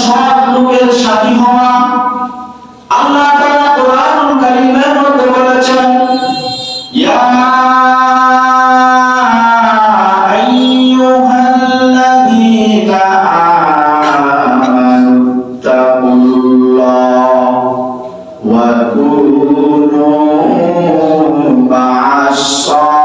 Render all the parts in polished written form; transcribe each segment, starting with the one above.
সৎ লোকের সাথী হওয়া। আল্লাহ তাআলা কোরআনুল কারীমের মধ্যে বলেছেন, ইয়া আইয়ুহাল্লাযীনা আমানু তাকুল্লাহ ওয়া কুনু মা'আস সাদিকিন।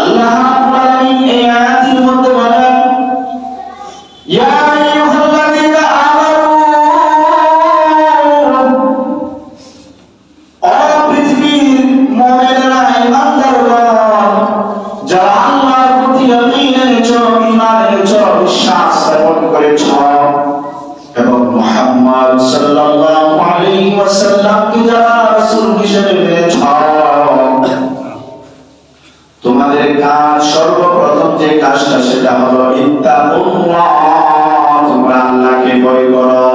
আল্লাহ রাব্বুল আলামিন এই আয়াতের মধ্যে বলেন, ইয়া আইয়ুহাল্লাযীনা আমানু, ও পৃথিবীর মুমিনেরা, ঈমানদাররা, যারা আল্লাহর প্রতি ঈমান এনেছো, ঈমান এনেছো, বিশ্বাস স্থাপন করেছো এবং মুহাম্মদ সাল্লাল্লাহু আলাইহি ওয়াসাল্লামকে যারা রাসূল হিসেবে মেনেছো, তোমাদের কাজ সর্বপ্রথম যে কাজটা সেটা হলো ইত্তাকুল্লাহ, তোমরা আল্লাহকে ভয় করো।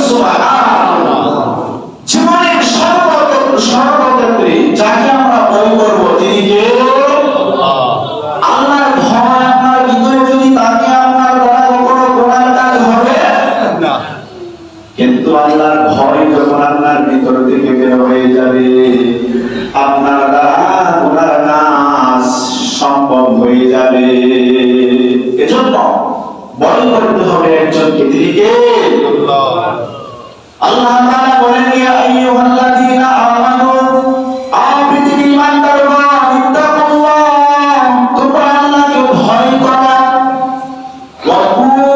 সুবহানাল্লাহ। জীবনের সর্বক্ষেত্রে যাকে আমরা ভয় করব তিনি কে? আল্লাহর ভয় আপনার ভিতরে যদি থাকে, আপনার দ্বারা কোনো গুনাহ কাজ হবে না। কিন্তু আল্লাহর ভয় যখন আপনার ভিতর থেকে বের হয়ে যাবে, আপনার দ্বারা গুনাহ কাজ সম্ভব হয়ে যাবে। এজন্য ভয় করতে হবে একজনকে, তিনি কে? আল্লাহ তাআলা বলেন, ইয়া আইয়ুহাল্লাযীনা আমানু, পৃথিবীর ঈমানদারগণ, ইত্তাকুল্লাহ, তোমরা আল্লাহকে ভয় করো, ওয়া কুনু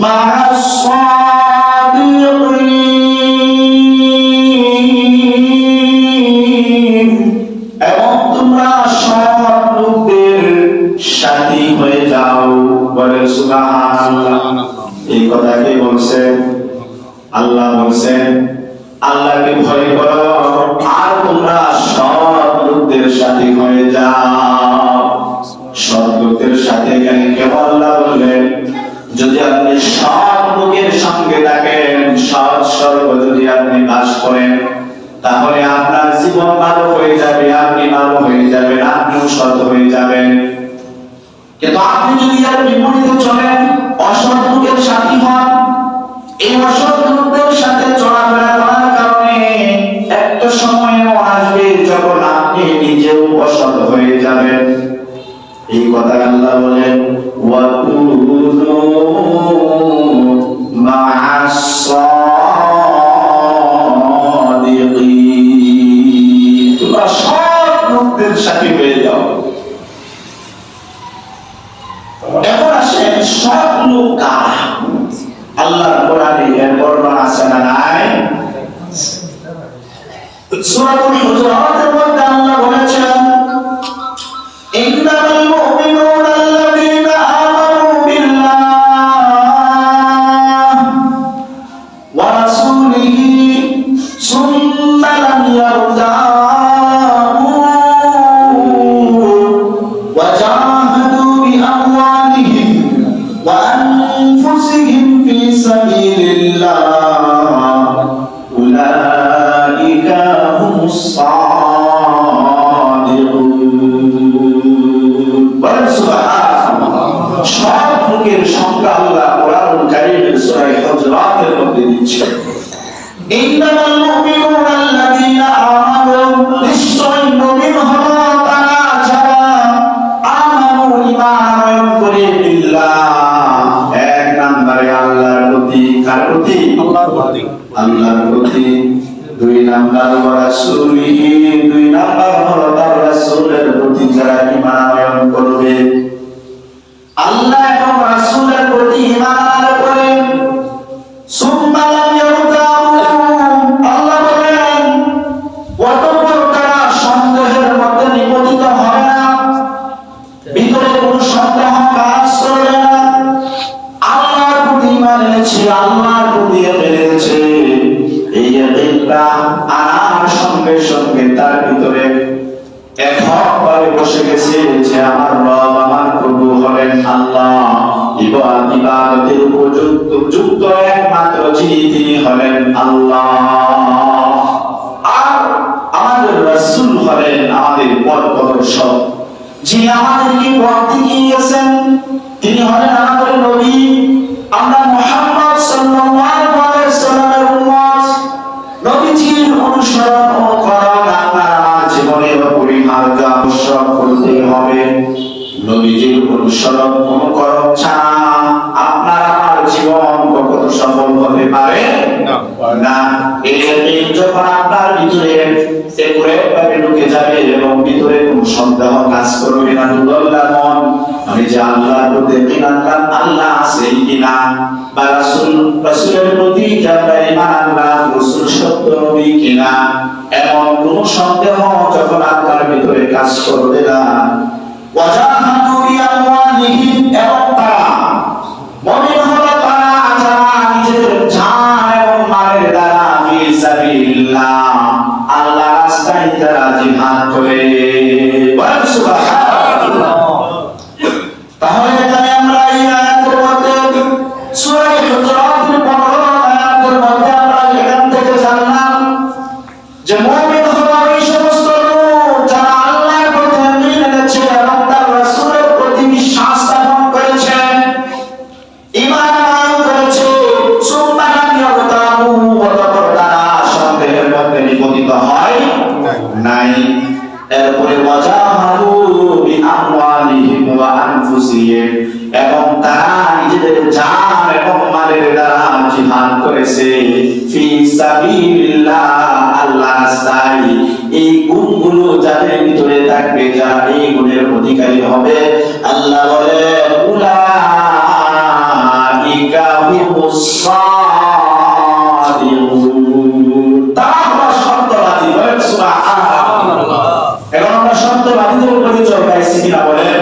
মা'আস সাদিকিন, এবং তোমরা সৎ লোকদের সাথী হয়ে যাও। বলেন সুবহানাল্লাহ। এই কথা কে বলছেন? আল্লাহ বলছেন, আল্লাহকে ভয় করো আর তোমরা সৎ লোকদের সাথী হয়ে যাও। সৎ লোকদের সাথে কেন আল্লাহ বললেন? যদি আপনি সৎ লোকের সঙ্গে থাকেন, সৎ স্বর্গ যদি আপনি বাস করেন, তাহলে আপনার জীবন ভালো হয়ে যাবে, আপনি ভালো হয়ে যাবেন, আপনিও সৎ হয়ে যাবেন। কিন্তু আপনি যদি আর বিপরীতে চলেন, অসৎ লোকের সাথী হন, এই অসৎ লোকদের সাথে চলাফেরা করার কারণে একটা সময়ও আসবে যখন আপনি নিজেও অসৎ হয়ে যাবেন। এই কথা আল্লাহ বলেন, ওয়া কুনু মা'আস সাদিকিন, তোমরা সৎ লোকদের সাথে হয়ে যাও। এখন আসেন সৎ লোক কারা? আল্লাহর কোরআনে এর বর্ণনা আছে না নাই? সূরাতুল হুজুরাতের মধ্যে আল্লাহ বলেছেন, ইন্নামাল মুমিনুনা আল্লাযীনা আমানু বিল্লাহি ওয়া রাসূলিহি সুম্মা লাম ইয়ারতাবু ওয়া জাহাদু বিআমওয়ালিহিম ওয়া আনফুসিহিম ফি সাবিলিল্লাহ, উলাইকা হুমুস সাদিকুন। বলেন সুবহানাল্লাহ। সৎ লোকের সংজ্ঞা আল্লাহ কোরআনুল কারীমের সূরা হুজুরাতের মধ্যে দিচ্ছেন, ইন্নামাল মুমিনুনা আল্লাযীনা আমানু, নিশ্চয় মুমিন হলো তারা যারা আমানু, ঈমান করে, বিল্লাহ, এক নম্বরে আল্লাহর প্রতি। কার প্রতি? আল্লাহর প্রতি। আল্লাহর প্রতি। দুই নাম্বার রাসূলিহি, দুই নাম্বার হলো তার রাসূলের প্রতি যারা ঈমান করবে। আল্লাহ এবং রাসূলের প্রতি ঈমান করে, সুম্মা লাম ইয়ারতাবু, আল্লাহ বলেন অতঃপর তারা সন্দেহের মধ্যে নিপতিত হবে না, ভিতরে কোনো সন্দেহ কাজ করবে না। আল্লাহর প্রতি ঈমান এনেছে, আল্লাহর প্রতি এনেছে, এই ইয়াকিনটা আনার সঙ্গে সঙ্গে তার ভিতরে একভাবে বসে গেছে যে আমার রব, আমার প্রভু হলেন আল্লাহ, ইবাদতের উপযুক্ত একমাত্র যিনি, তিনি হলেন আল্লাহ। আর আমাদের রাসূল হলেন আমাদের পথ প্রদর্শক, যিনি আমাদেরকে পথ দেখিয়ে গেছেন, তিনি হলেন আমাদের নবী। আমরা মুহাম্মদ সাল্লাল্লাহু আলাইহি ওয়াসাল্লামের উম্মত। নবীজির অনুসরণ অনুকরণ আপনার আমার জীবনে অপরিহার্য, আবশ্যক করতে হবে। নবীজির অনুসরণ অনুকরণ ছাড়া আপনার আমার জীবন কখনো সফল হতে পারে না। এই যখন আপনার ভিতরে একেবারে ঢুকে যাবে এবং ভিতরে কোনো সন্দেহ কাজ করবে না, দুর্বলতা মন, আমি যে আল্লাহর প্রতি ঈমান আনলাম, আল্লাহ আছেন কিনা, বা রাসূলের প্রতি যে আমরা ঈমান আনলাম, রাসূল সত্য নবী কিনা, এমন কোনো সন্দেহ যখন আপনার ভিতরে কাজ করবে না, ওয়াজাহাদু বিআমওয়ালিহিম, এবং তারা মুমিন হলো তারা যারা নিজেদের জান এবং মালের দ্বারা ফি সাবিলিল্লাহ আল্লাহর রাস্তায় যারা জিহাদ করে। বলেন সুবহানাল্লাহ। তাহলে এখানে আমরা এই আয়াতের মধ্যে সূরা হুজুরাতের 15 আয়াতের মধ্যে আমরা এখান থেকে জানলাম যে মুমিন হলো ওই সমস্ত লোক যারা আল্লাহর প্রতি ঈমান এনেছে এবং তার রাসূলের প্রতি বিশ্বাস স্থাপন করেছে, ঈমান আনয়ন করেছে, সুম্মা লাম ইয়ারতাবু, অতঃপর তারা সন্দেহের মধ্যে নিপতিত হয় নাই। এরপরে ওয়াজাহাদু বিআমওয়ালিহিম ওয়া আনফুসিহিম, এবং তারা নিজেদের জান এবং মালের দ্বারা জিহাদ করেছে ফি সাবিলিল্লাহ আল্লাহর রাস্তায়। এই গুণগুলো যাদের ভিতরে থাকবে, যারা এই গুণের অধিকারী হবে, আল্লাহ বলেন উলাইকা হুমুস সাদিকুন, তারা হলো সত্যবাদী। বলেন সুবহানাল্লাহ। এখন আমরা সত্যবাদীদের পরিচয় পাইছি কিনা বলেন?